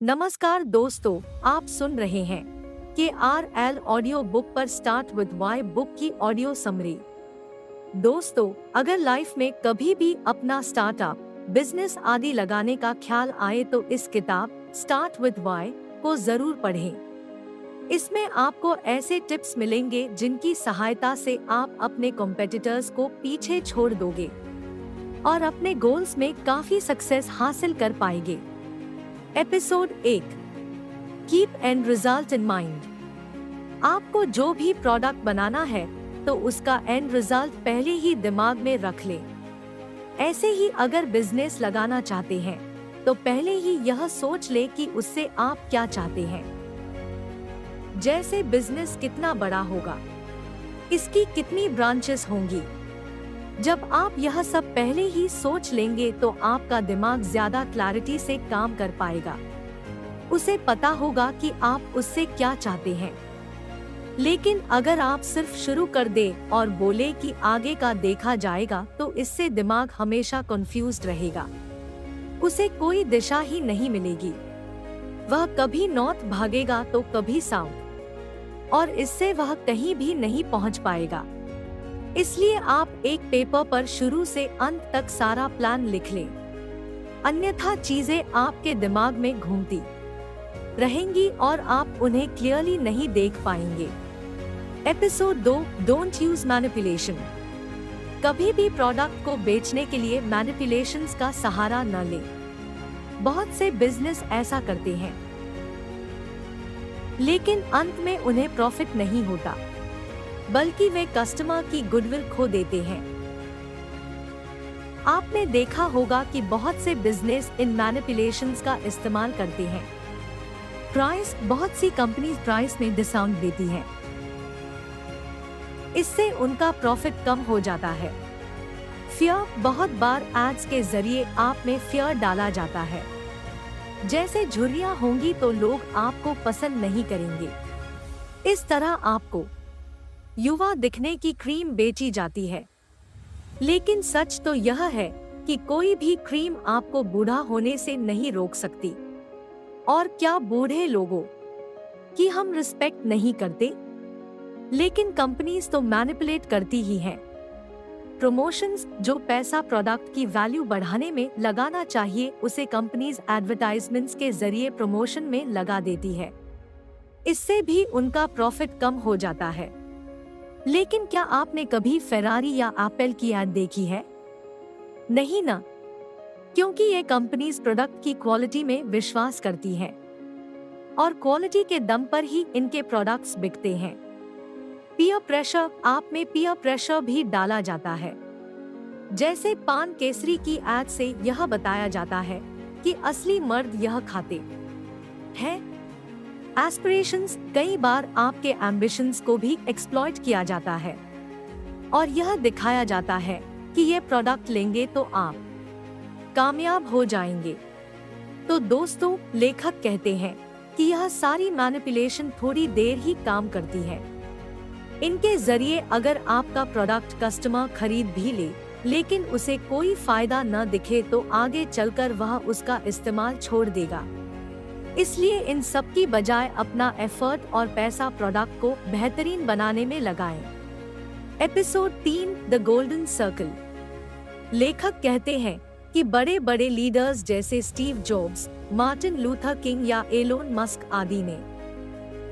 नमस्कार दोस्तों, आप सुन रहे हैं KRL ऑडियो बुक पर स्टार्ट विद वाई बुक की ऑडियो समरी। दोस्तों, अगर लाइफ में कभी भी अपना स्टार्टअप, बिजनेस आदि लगाने का ख्याल आए तो इस किताब स्टार्ट विद वाई को जरूर पढ़ें। इसमें आपको ऐसे टिप्स मिलेंगे जिनकी सहायता से आप अपने कॉम्पिटिटर्स को पीछे छोड़ दोगे और अपने गोल्स में काफी सक्सेस हासिल कर पाएंगे। Episode 1, keep and result in mind. आपको जो भी प्रोडक्ट बनाना है तो उसका एंड रिजल्ट पहले ही दिमाग में रख ले। ऐसे ही अगर बिजनेस लगाना चाहते हैं तो पहले ही यह सोच ले कि उससे आप क्या चाहते हैं। जैसे बिजनेस कितना बड़ा होगा, इसकी कितनी ब्रांचेस होंगी। जब आप यह सब पहले ही सोच लेंगे तो आपका दिमाग ज्यादा क्लैरिटी से काम कर पाएगा। उसे पता होगा कि आप उससे क्या चाहते हैं। लेकिन अगर आप सिर्फ शुरू कर दे और बोले कि आगे का देखा जाएगा तो इससे दिमाग हमेशा कंफ्यूज्ड रहेगा। उसे कोई दिशा ही नहीं मिलेगी। वह कभी नॉर्थ भागेगा तो कभी साउथ, और इससे वह कहीं भी नहीं पहुंच पाएगा। इसलिए आप एक पेपर पर शुरू से अंत तक सारा प्लान लिख लें, अन्यथा चीजें आपके दिमाग में घूमती रहेंगी और आप उन्हें क्लियरली नहीं देख पाएंगे। Episode 2, don't use manipulation. कभी भी प्रोडक्ट को बेचने के लिए मैनिपुलेशंस का सहारा न लें। बहुत से बिजनेस ऐसा करते हैं, लेकिन अंत में उन्हें प्रॉफिट नहीं होता, बल्कि वे कस्टमर की गुडविल खो देते हैं। आपने देखा होगा कि बहुत से बिजनेस इन मैनिपुलेशंस का इस्तेमाल करते हैं। बहुत सी कंपनीज प्राइस में डिस्काउंट देती हैं। इससे उनका प्रॉफिट कम हो जाता है। फियर, बहुत बार एड्स के जरिए आप में फियर डाला जाता है। जैसे झुर्रियां होंगी तो लोग आपको पसंद नहीं करेंगे। इस तरह आपको युवा दिखने की क्रीम बेची जाती है। लेकिन सच तो यह है कि कोई भी क्रीम आपको बूढ़ा होने से नहीं रोक सकती। और क्या बूढ़े लोगों की हम रिस्पेक्ट नहीं करते? लेकिन कंपनीज तो मैनिपुलेट करती ही हैं। प्रमोशंस, जो पैसा प्रोडक्ट की वैल्यू बढ़ाने में लगाना चाहिए, उसे कंपनीज एडवर्टाइजमेंट्स के जरिए प्रमोशन में लगा देती है। इससे भी उनका प्रॉफिट कम हो जाता है। लेकिन क्या आपने कभी फेरारी या एप्पल की ऐड देखी है? नहीं ना, क्योंकि ये कंपनीज प्रोडक्ट की क्वालिटी में विश्वास करती हैं और क्वालिटी के दम पर ही इनके प्रोडक्ट्स बिकते हैं। पीयर प्रेशर, आप में पीयर प्रेशर भी डाला जाता है। जैसे पान केसरी की ऐड से यह बताया जाता है कि असली मर्द यह खाते हैं। एस्पिरेशंस, कई बार आपके एम्बिशंस को भी एक्सप्लॉइट किया जाता है और यह दिखाया जाता है कि ये प्रोडक्ट लेंगे तो आप कामयाब हो जाएंगे। तो दोस्तों, लेखक कहते हैं कि यह सारी मैनिपुलेशन थोड़ी देर ही काम करती है। इनके जरिए अगर आपका प्रोडक्ट कस्टमर खरीद भी ले, लेकिन उसे कोई फायदा न दिखे तो आगे चलकर वह उसका इस्तेमाल छोड़ देगा। इसलिए इन सब की बजाय अपना एफर्ट और पैसा प्रोडक्ट को बेहतरीन बनाने में लगाएं। Episode 3, the golden circle. लेखक कहते हैं कि बड़े बड़े लीडर्स जैसे Steve jobs, Martin Luther king या एलोन मस्क आदि ने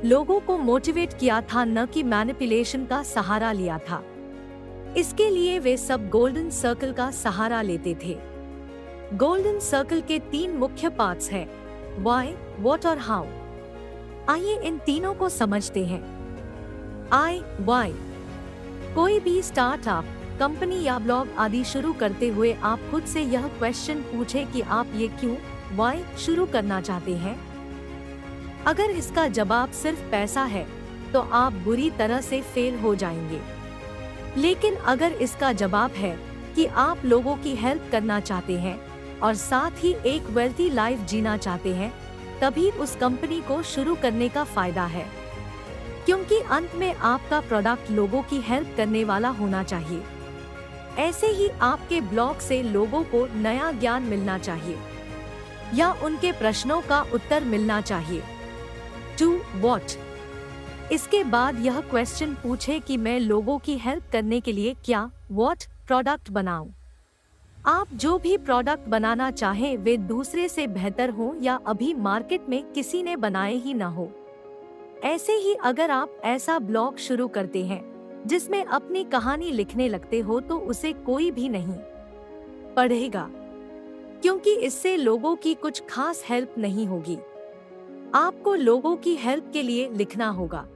लोगों को मोटिवेट किया था, न कि मैनिपुलेशन का सहारा लिया था। इसके लिए वे सब गोल्डन सर्कल का सहारा लेते थे। गोल्डन सर्कल के 3 मुख्य पार्ट्स हैं, व्हाई, व्हाट और हाउ। आइए इन तीनों को समझते हैं। व्हाई। कोई भी स्टार्टअप, कंपनी या ब्लॉग आदि शुरू करते हुए आप खुद से यह क्वेश्चन पूछें कि आप ये क्यों, व्हाई, शुरू करना चाहते हैं। अगर इसका जवाब सिर्फ पैसा है तो आप बुरी तरह से फेल हो जाएंगे। लेकिन अगर इसका जवाब है कि आप लोगों की हेल्प करना चाहते हैं और साथ ही एक वेल्थी लाइफ जीना चाहते हैं, तभी उस कंपनी को शुरू करने का फायदा है। क्योंकि अंत में आपका प्रोडक्ट लोगों की हेल्प करने वाला होना चाहिए। ऐसे ही आपके ब्लॉग से लोगों को नया ज्ञान मिलना चाहिए। या उनके प्रश्नों का उत्तर मिलना चाहिए। 2. What? इसके बाद यह क्वेश्चन पूछे कि मैं लोगों की हेल्प करने के लिए क्या प्रोडक्ट बनाऊं। आप जो भी प्रोडक्ट बनाना चाहें वे दूसरे से बेहतर हो या अभी मार्केट में किसी ने बनाए ही ना हो। ऐसे ही अगर आप ऐसा ब्लॉग शुरू करते हैं जिसमें अपनी कहानी लिखने लगते हो तो उसे कोई भी नहीं पढ़ेगा, क्योंकि इससे लोगों की कुछ खास हेल्प नहीं होगी। आपको लोगों की हेल्प के लिए लिखना होगा।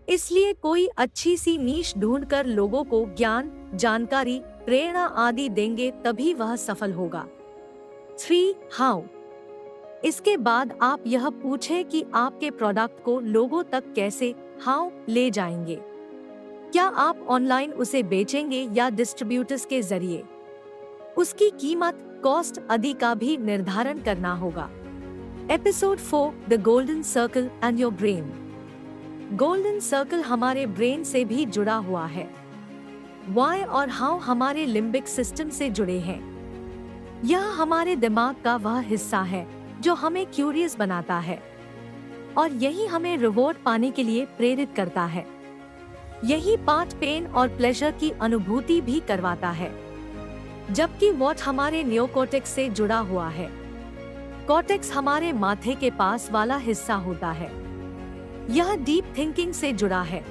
इसलिए कोई अच्छी सी नीश ढूंढकर लोगों को ज्ञान, जानकारी, प्रेरणा आदि देंगे तभी वह सफल होगा। 3. How? इसके बाद आप यह पूछें कि आपके प्रोडक्ट को लोगों तक कैसे ले जाएंगे। क्या आप ऑनलाइन उसे बेचेंगे या डिस्ट्रीब्यूटर्स के जरिए? उसकी कीमत, कॉस्ट आदि का भी निर्धारण करना होगा। Episode 4, the golden circle and your brain. Golden circle हमारे ब्रेन से भी जुड़ा हुआ है। वाई और हाउ हमारे लिम्बिक सिस्टम से जुड़े हैं। यह हमारे दिमाग का वह हिस्सा है जो हमें क्यूरियस बनाता है और यही हमें रिवॉर्ड पाने के लिए प्रेरित करता है। यही पार्ट पेन और प्लेजर की अनुभूति भी करवाता है, जबकि वॉट हमारे नियोकॉर्टेक्स से जुड़ा हुआ है। कॉर्टेक्स हमारे माथे के पास वाला हिस्सा होता है। यह डीप थिंकिंग से जुड़ा है।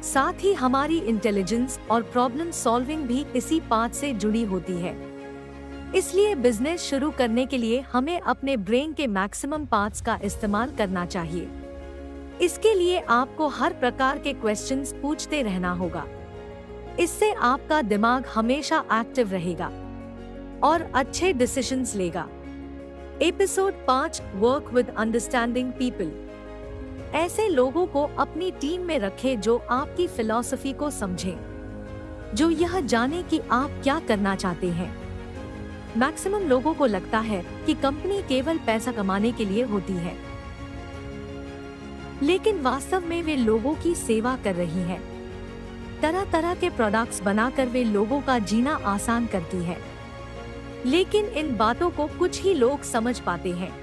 साथ ही हमारी इंटेलिजेंस और प्रॉब्लम सॉल्विंग भी इसी पार्ट से जुड़ी होती है। इसलिए बिजनेस शुरू करने के लिए हमें अपने ब्रेन के मैक्सिमम पार्ट्स का इस्तेमाल करना चाहिए। इसके लिए आपको हर प्रकार के क्वेश्चंस पूछते रहना होगा। इससे आपका दिमाग हमेशा एक्टिव रहेगा और अच्छे डिसीजंस लेगा। Episode 5, work with understanding people. ऐसे लोगों को अपनी टीम में रखें जो आपकी फिलॉसफी को समझें, जो यह जाने कि आप क्या करना चाहते हैं। मैक्सिमम लोगों को लगता है कि कंपनी केवल पैसा कमाने के लिए होती है, लेकिन वास्तव में वे लोगों की सेवा कर रही है। तरह तरह के प्रोडक्ट्स बनाकर वे लोगों का जीना आसान करती है, लेकिन इन बातों को कुछ ही लोग समझ पाते हैं।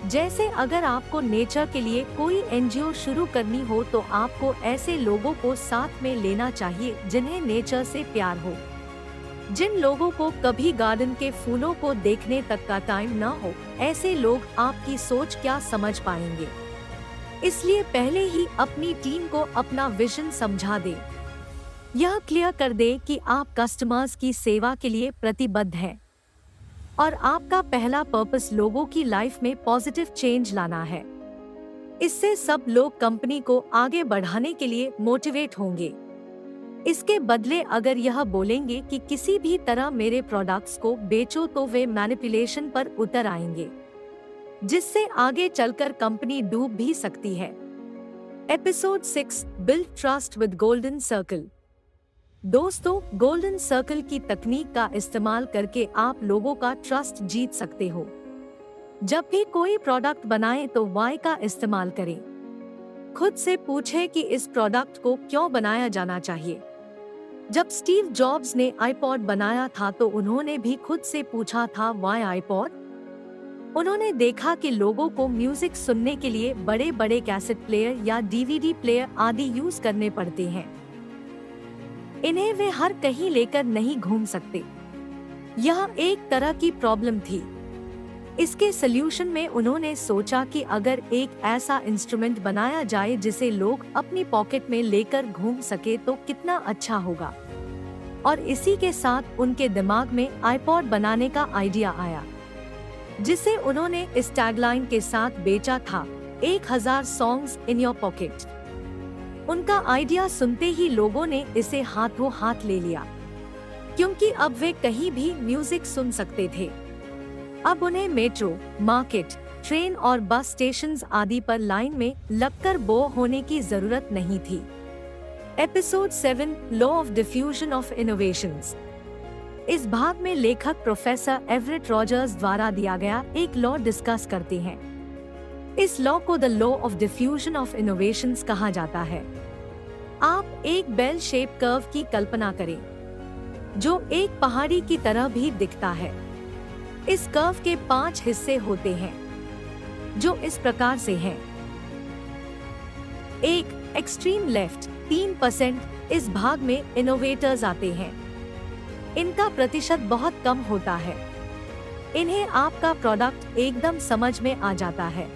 जैसे अगर आपको नेचर के लिए कोई एनजीओ शुरू करनी हो तो आपको ऐसे लोगों को साथ में लेना चाहिए जिन्हें नेचर से प्यार हो, जिन लोगों को कभी गार्डन के फूलों को देखने तक का टाइम न हो। ऐसे लोग आपकी सोच क्या समझ पाएंगे। इसलिए पहले ही अपनी टीम को अपना विजन समझा दें। यह क्लियर कर दे कि आप कस्टमर्स की सेवा के लिए प्रतिबद्ध हैं और आपका पहला पर्पस लोगों की लाइफ में पॉजिटिव चेंज लाना है। इससे सब लोग कंपनी को आगे बढ़ाने के लिए मोटिवेट होंगे। इसके बदले अगर यह बोलेंगे कि किसी भी तरह मेरे प्रोडक्ट्स को बेचो तो वे मैनिपुलेशन पर उतर आएंगे, जिससे आगे चलकर कंपनी डूब भी सकती है। Episode 6, build trust with golden circle. दोस्तों, गोल्डन सर्कल की तकनीक का इस्तेमाल करके आप लोगों का ट्रस्ट जीत सकते हो। जब भी कोई प्रोडक्ट बनाएं तो वाई का इस्तेमाल करें। खुद से पूछें कि इस प्रोडक्ट को क्यों बनाया जाना चाहिए। जब स्टीव जॉब्स ने आईपॉड बनाया था तो उन्होंने भी खुद से पूछा था वाई आईपॉड। उन्होंने देखा कि लोगों को म्यूजिक सुनने के लिए बड़े बड़े कैसेट प्लेयर या डीवीडी प्लेयर आदि यूज करने पड़ते हैं। इन्हें वे हर कहीं लेकर नहीं घूम सकते। यह एक तरह की प्रॉब्लम थी। इसके सल्यूशन में उन्होंने सोचा कि अगर एक ऐसा इंस्ट्रूमेंट बनाया जाए जिसे लोग अपनी पॉकेट में लेकर घूम सके तो कितना अच्छा होगा। और इसी के साथ उनके दिमाग में आईपॉड बनाने का आइडिया आया, जिसे उन्होंने इस टैगलाइन के साथ बेचा था, 1000 सॉन्ग्स इन योर पॉकेट। उनका आइडिया सुनते ही लोगों ने इसे हाथों हाथ ले लिया, क्योंकि अब वे कहीं भी म्यूजिक सुन सकते थे। अब उन्हें मेट्रो, मार्केट, ट्रेन और बस स्टेशंस आदि पर लाइन में लगकर बोर होने की जरूरत नहीं थी। Episode 7, law of diffusion of innovations. इस भाग में लेखक प्रोफेसर एवरेट रॉजर्स द्वारा दिया गया एक लॉ डिस्कस करते हैं। इस लॉ को the law of diffusion of innovations कहा जाता है। आप एक बेल शेप कर्व की कल्पना करें, जो एक पहाड़ी की तरह भी दिखता है। इस कर्व के 5 हिस्से होते हैं, जो इस प्रकार से हैं। 1. Extreme left 3%। इस भाग में इनोवेटर्स आते हैं। इनका प्रतिशत बहुत कम होता है। इन्हें आपका प्रोडक्ट एकदम समझ में आ जाता है।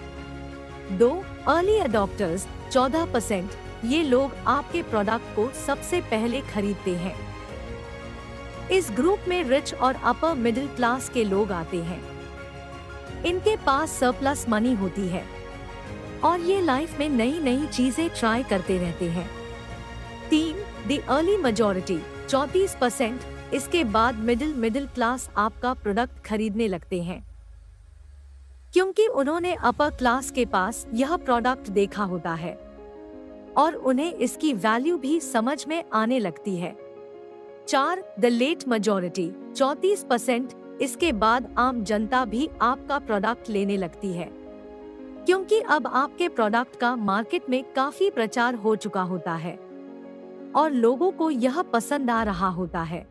2. Early adopters 14%। ये लोग आपके प्रोडक्ट को सबसे पहले खरीदते हैं। इस ग्रुप में रिच और अपर मिडिल क्लास के लोग आते हैं। इनके पास सरप्लस मनी होती है और ये लाइफ में नई नई चीजें ट्राई करते रहते हैं। 3. The early majority 34%। इसके बाद मिडिल क्लास आपका प्रोडक्ट खरीदने लगते हैं, क्योंकि उन्होंने अपर क्लास के पास यह प्रोडक्ट देखा होता है और उन्हें इसकी वैल्यू भी समझ में आने लगती है। 4. The late majority 34%। इसके बाद आम जनता भी आपका प्रोडक्ट लेने लगती है, क्योंकि अब आपके प्रोडक्ट का मार्केट में काफी प्रचार हो चुका होता है और लोगों को यह पसंद आ रहा होता है।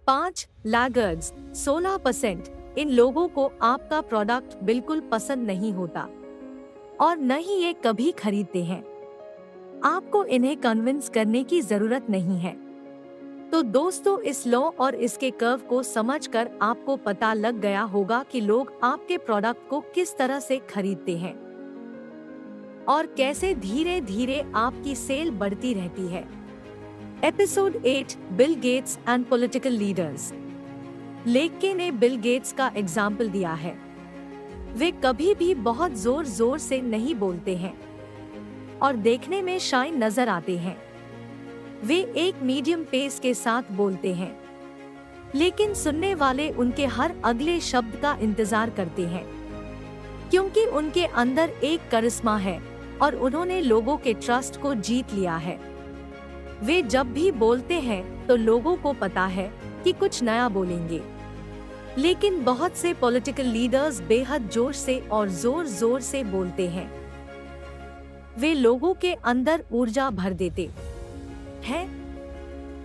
5. लैगर्ड्स 16%। इन लोगों को आपका प्रोडक्ट बिल्कुल पसंद नहीं होता और न ही ये कभी खरीदते हैं। आपको इन्हें कन्विंस करने की जरूरत नहीं है। तो दोस्तों, इस लॉ और इसके कर्व को समझकर आपको पता लग गया होगा कि लोग आपके प्रोडक्ट को किस तरह से खरीदते हैं और कैसे धीरे धीरे आपकी सेल बढ़ती रहती है। Episode 8 Bill Gates and political leaders. लेके ने बिल गेट्स का एग्जाम्पल दिया है। वे कभी भी बहुत जोर जोर से नहीं बोलते हैं और देखने में शाइन नजर आते हैं। वे एक मीडियम पेस के साथ बोलते हैं, लेकिन सुनने वाले उनके हर अगले शब्द का इंतजार करते हैं, क्योंकि उनके अंदर एक करिश्मा है और उन्होंने लोगों के ट्रस्ट को जीत लिया है। वे जब भी बोलते हैं तो लोगों को पता है कि कुछ नया बोलेंगे। लेकिन बहुत से पॉलिटिकल लीडर्स बेहद जोश से और जोर जोर से बोलते हैं। वे लोगों के अंदर ऊर्जा भर देते हैं,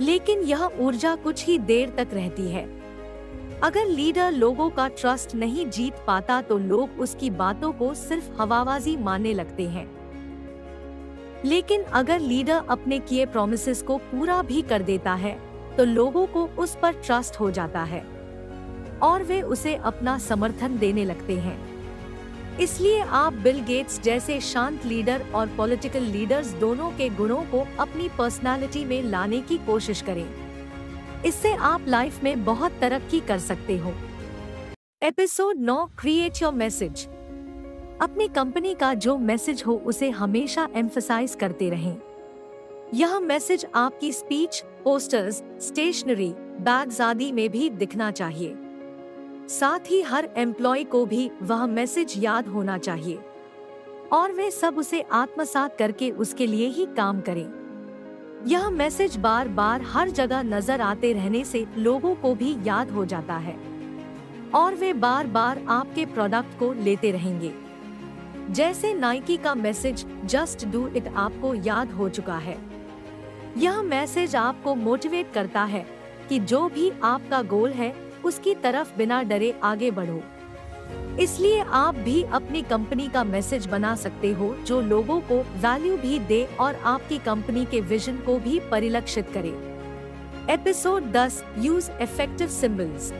लेकिन यह ऊर्जा कुछ ही देर तक रहती है। अगर लीडर लोगों का ट्रस्ट नहीं जीत पाता तो लोग उसकी बातों को सिर्फ हवाबाजी मानने लगते हैं। लेकिन अगर लीडर अपने किए प्रॉमिसेस को पूरा भी कर देता है तो लोगों को उस पर ट्रस्ट हो जाता है और वे उसे अपना समर्थन देने लगते हैं। इसलिए आप बिल गेट्स जैसे शांत लीडर और पॉलिटिकल लीडर्स दोनों के गुणों को अपनी पर्सनालिटी में लाने की कोशिश करें। इससे आप लाइफ में बहुत तरक्की कर सकते हो। Episode 9 create your message. अपनी कंपनी का जो मैसेज हो उसे हमेशा एम्फसाइज करते रहें। यह मैसेज आपकी स्पीच, पोस्टर्स, स्टेशनरी, बैग्स आदि में भी दिखना चाहिए। साथ ही हर एम्प्लॉय को भी वह मैसेज याद होना चाहिए और वे सब उसे आत्मसात करके उसके लिए ही काम करें। यह मैसेज बार बार हर जगह नजर आते रहने से लोगों को भी याद हो जाता है और वे बार बार आपके प्रोडक्ट को लेते रहेंगे। जैसे नाइकी का मैसेज जस्ट डू इट आपको याद हो चुका है। यह मैसेज आपको मोटिवेट करता है कि जो भी आपका गोल है उसकी तरफ बिना डरे आगे बढ़ो। इसलिए आप भी अपनी कंपनी का मैसेज बना सकते हो जो लोगों को वैल्यू भी दे और आपकी कंपनी के विजन को भी परिलक्षित करे। Episode 10 use effective symbols.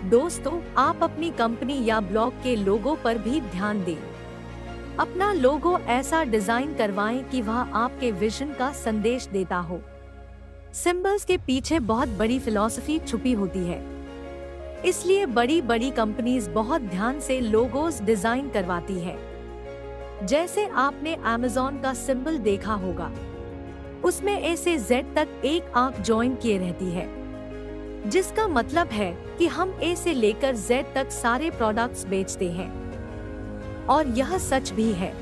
दोस्तों, आप अपनी कंपनी या ब्लॉग के लोगो पर भी ध्यान दें। अपना लोगो ऐसा डिजाइन करवाएं कि वह आपके विजन का संदेश देता हो। सिंबल्स के पीछे बहुत बड़ी फिलॉसफी छुपी होती है, इसलिए बड़ी बड़ी कंपनीज बहुत ध्यान से लोगोस डिजाइन करवाती है। जैसे आपने Amazon का सिंबल देखा होगा, उसमें ए से जेड तक एक आंख ज्वाइन किए रहती है, जिसका मतलब है कि हम ए से लेकर जेड तक सारे प्रोडक्ट्स बेचते हैं। और यह सच भी है।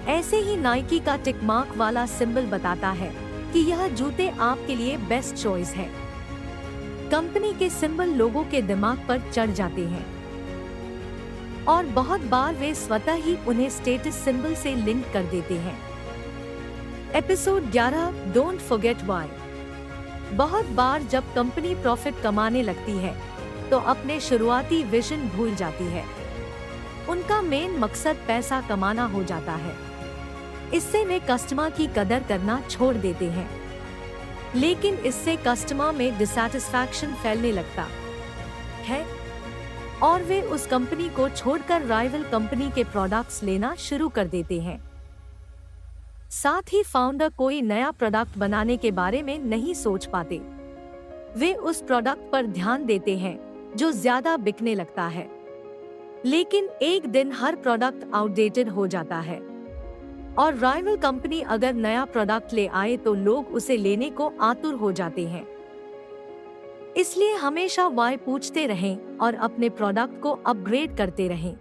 ऐसे ही नाइकी का टिक मार्क वाला सिंबल बताता है कि यह जूते आपके लिए बेस्ट चॉइस है। कंपनी के सिंबल लोगों के दिमाग पर चढ़ जाते हैं और बहुत बार वे स्वतः ही उन्हें स्टेटस सिंबल से लिंक कर देते हैं। Episode 11 don't forget why. बहुत बार जब कंपनी प्रॉफिट कमाने लगती है तो अपने शुरुआती विजन भूल जाती है। उनका मेन मकसद पैसा कमाना हो जाता है। इससे वे कस्टमर की कदर करना छोड़ देते हैं। लेकिन इससे कस्टमर में डिसैटिस्फैक्शन फैलने लगता है और वे उस कंपनी को छोड़कर राइवल कंपनी के प्रोडक्ट्स लेना शुरू कर देते हैं। साथ ही फाउंडर कोई नया प्रोडक्ट बनाने के बारे में नहीं सोच पाते। वे उस प्रोडक्ट पर ध्यान देते हैं जो ज्यादा बिकने लगता है। लेकिन एक दिन हर प्रोडक्ट आउटडेटेड हो जाता है और राइवल कंपनी अगर नया प्रोडक्ट ले आए तो लोग उसे लेने को आतुर हो जाते हैं। इसलिए हमेशा वाई पूछते रहें और अपने प्रोडक्ट को अपग्रेड करते रहें।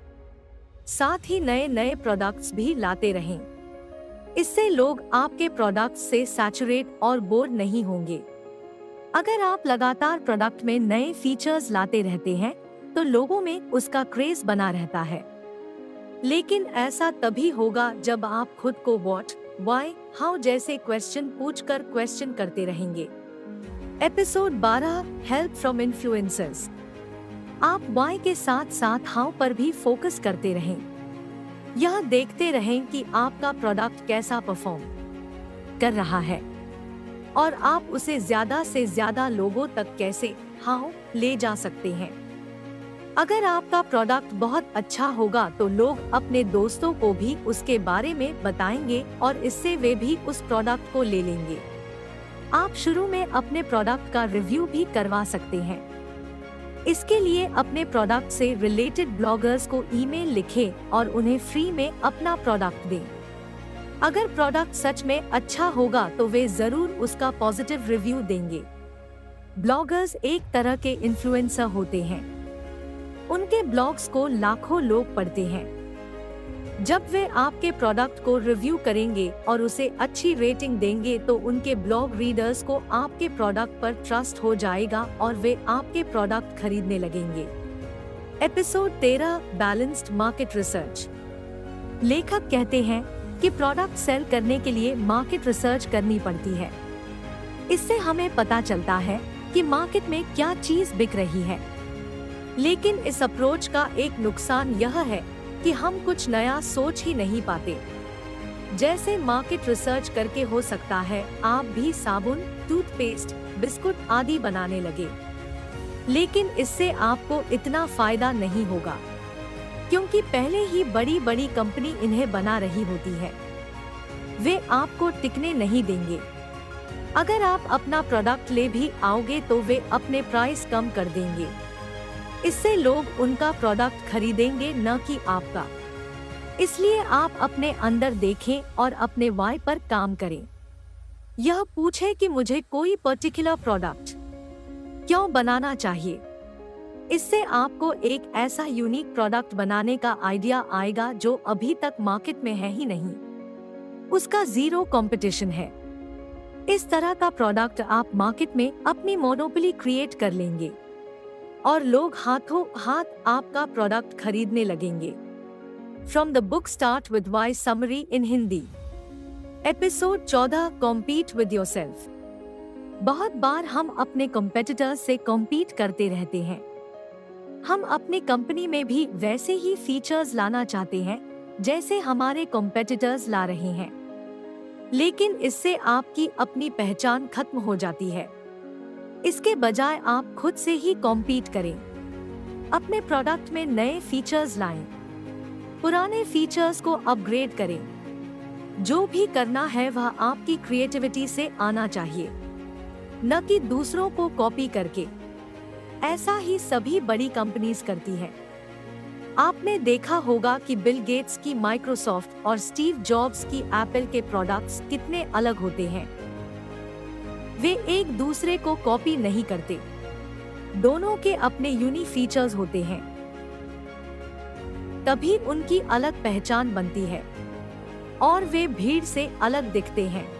साथ ही नए नए प्रोडक्ट्स भी लाते रहें। इससे लोग आपके प्रोडक्ट से सैचुरेट और बोर नहीं होंगे। अगर आप लगातार प्रोडक्ट में नए फीचर्स लाते रहते हैं तो लोगों में उसका क्रेज बना रहता है। लेकिन ऐसा तभी होगा जब आप खुद को व्हाट, व्हाई, हाउ जैसे क्वेश्चन पूछकर क्वेश्चन करते रहेंगे। Episode 12 help from influencers. आप व्हाई के साथ साथ हाउ पर भी फोकस करते रहें। यह देखते रहें कि आपका प्रोडक्ट कैसा परफॉर्म कर रहा है और आप उसे ज्यादा से ज्यादा लोगों तक कैसे हाउ ले जा सकते हैं। अगर आपका प्रोडक्ट बहुत अच्छा होगा तो लोग अपने दोस्तों को भी उसके बारे में बताएंगे और इससे वे भी उस प्रोडक्ट को ले लेंगे। आप शुरू में अपने प्रोडक्ट का रिव्यू भी करवा सकते हैं। इसके लिए अपने प्रोडक्ट से रिलेटेड ब्लॉगर्स को ईमेल लिखें और उन्हें फ्री में अपना प्रोडक्ट दें। अगर प्रोडक्ट सच में अच्छा होगा तो वे जरूर उसका पॉजिटिव रिव्यू देंगे। ब्लॉगर्स एक तरह के इन्फ्लुएंसर होते हैं। उनके ब्लॉग्स को लाखों लोग पढ़ते हैं। जब वे आपके प्रोडक्ट को रिव्यू करेंगे और उसे अच्छी रेटिंग देंगे तो उनके ब्लॉग रीडर्स को आपके प्रोडक्ट पर ट्रस्ट हो जाएगा और वे आपके प्रोडक्ट खरीदने लगेंगे। Episode 13 balanced market research. लेखक कहते हैं कि प्रोडक्ट सेल करने के लिए मार्केट रिसर्च करनी पड़ती है। इससे हमें पता चलता है कि मार्केट में क्या चीज बिक रही है। लेकिन इस अप्रोच का एक नुकसान यह है कि हम कुछ नया सोच ही नहीं पाते। जैसे मार्केट रिसर्च करके हो सकता है आप भी साबुन, टूथपेस्ट, बिस्कुट आदि बनाने लगे। लेकिन इससे आपको इतना फायदा नहीं होगा क्योंकि पहले ही बड़ी बड़ी कंपनी इन्हें बना रही होती है। वे आपको टिकने नहीं देंगे। अगर आप अपना प्रोडक्ट ले भी आओगे तो वे अपने प्राइस कम कर देंगे। इससे लोग उनका प्रोडक्ट खरीदेंगे न कि आपका। इसलिए आप अपने अंदर देखें और अपने वाई पर काम करें। यह पूछें कि मुझे कोई पर्टिकुलर प्रोडक्ट क्यों बनाना चाहिए। इससे आपको एक ऐसा यूनिक प्रोडक्ट बनाने का आइडिया आएगा जो अभी तक मार्केट में है ही नहीं। उसका जीरो कंपटीशन है। इस तरह का प्रोडक्ट आप मार्केट में अपनी मोनोपोली क्रिएट कर लेंगे और लोग हाथों हाथ आपका प्रोडक्ट खरीदने लगेंगे। From the book start with why summary in Hindi. Episode 14 compete with yourself. बहुत बार हम अपने कॉम्पिटिटर्स से कॉम्पीट करते रहते हैं। हम अपनी कंपनी में भी वैसे ही फीचर्स लाना चाहते हैं जैसे हमारे कॉम्पिटिटर्स ला रहे हैं। लेकिन इससे आपकी अपनी पहचान खत्म हो जाती है। इसके बजाय आप खुद से ही कॉम्पीट करें। अपने प्रोडक्ट में नए फीचर्स लाएं। पुराने फीचर्स को अपग्रेड करें। जो भी करना है वह आपकी क्रिएटिविटी से आना चाहिए, न कि दूसरों को कॉपी करके। ऐसा ही सभी बड़ी कंपनीज करती हैं। आपने देखा होगा कि बिल गेट्स की माइक्रोसॉफ्ट और स्टीव जॉब्स की एप्पल के प्रोडक्ट्स कितने अलग होते हैं। वे एक दूसरे को कॉपी नहीं करते। दोनों के अपने यूनिक फीचर्स होते हैं। तभी उनकी अलग पहचान बनती है और वे भीड़ से अलग दिखते हैं।